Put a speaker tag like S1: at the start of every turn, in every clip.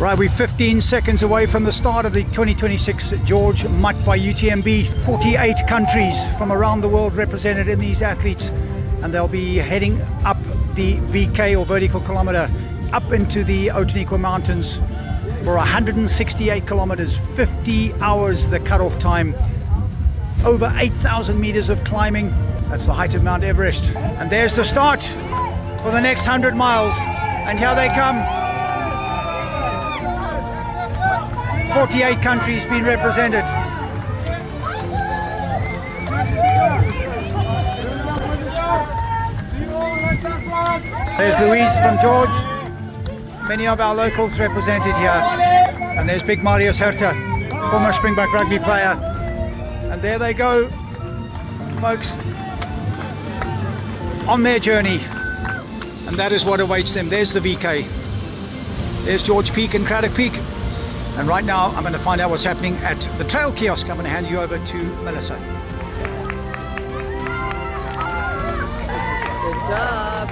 S1: Right, we're 15 seconds away from the start of the 2026 George Mutt by UTMB. 48 countries from around the world represented in these athletes, and they'll be heading up the VK or vertical kilometer up into the Outeniqua Mountains for 168 kilometers, 50 hours the cutoff time, over 8,000 meters of climbing. That's the height of Mount Everest. And there's the start for the next 100 miles, and here they come. 48 countries being represented. There's Louise from George. Many of our locals represented here. And there's big Marius Herta, former Springbok rugby player. And there they go, folks, on their journey. And that is what awaits them. There's the VK. There's George Peak and Craddock Peak. And right now, I'm going to find out what's happening at the trail kiosk. I'm going to hand you over to Melissa.
S2: Good job.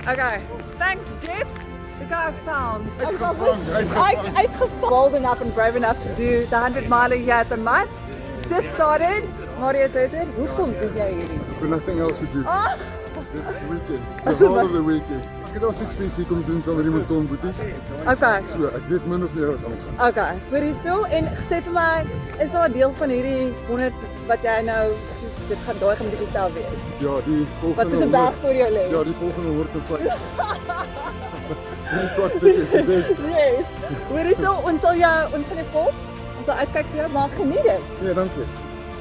S2: Okay, thanks, Jeff. The guy I found. I'm bold enough and brave enough to do the 100 mile here at the Mutt. It's just started. Marius Herta, hoekom doen jy hierdie?
S3: I've got nothing else to do. This weekend. The whole of the weekend. Ek het al 6 mense hier kom doen saam met die Mouton boeties.
S2: Okay.
S3: So ek weet min of meer wat aangaan.
S2: Okay. Hoor hierso en sê vir my, is daar 'n deel van hierdie 100 wat jy nou soos dit gaan daai gaan bietjie tel wees?
S3: Ja, die volgende.
S2: Wat soos 'n berg voor jou lê.
S3: Ja, die volgende 105. Die plastic is die beste.
S2: Yes. Hoor hierso, ons sal gaan volg. Ons sal uitkyk vir jou, maar geniet dit.
S3: Nee, dankie.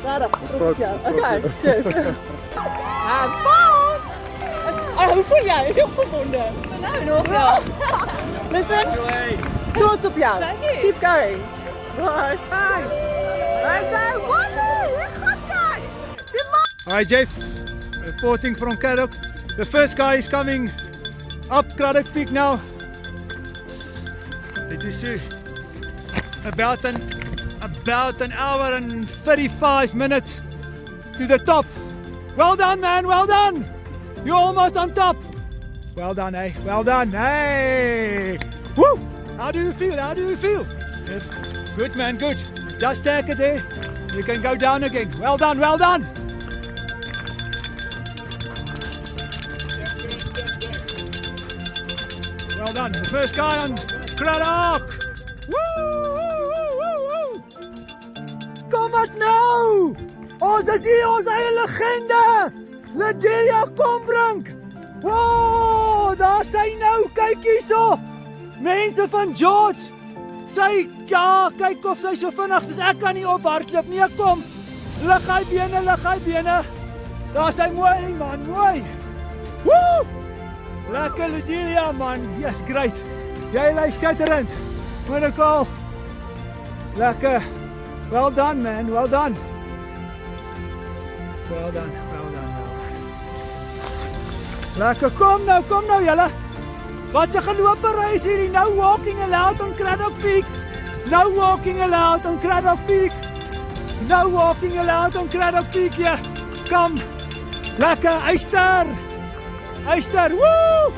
S2: Regtig. Ja. Okay. Cheers. Have fun. Hoe voel jy? Is jy opgewonde? Nou nog ja. Listen. Trots op jou. Keep going. Bye. Bye. I say, Wally, goed guy.
S1: Hi Jeff, reporting from Craddock. The first guy is coming up Craddock Peak now. It is about an hour and 35 minutes to the top. Well done, man, well done. You're almost on top. Well done, eh? Well done, hey. Woo! How do you feel? How do you feel? Good, man, good. Just take it there. You can go down again. Well done, well done. Well done. The first guy on Craddock. Woo! Woo! Woo! Woo! Kom wat nou? Ons is hier, ons eie legende. Ladelia Kombrink. Wow, daar sy nou, kyk hierso. Mense van George. Sy, ja, kyk of sy so vinnig soos ek kan nie ophardloop nie. Kom. Lig hy bene, lig hy bene. Daar sy mooi man, mooi. Woo! Lekker Ladelia man. Yes, great. Jy lei skitterend. Wonderful. Lekker. Well done man, well done. Well done, well done, well done. Lekker, kom nou julle. Wat 'n gelopery is hierdie. No walking allowed on Craddock Peak. No walking allowed on Craddock Peak. No walking allowed on Craddock Peak, ja. Kom. Lekker, Eyster. Eyster, woo!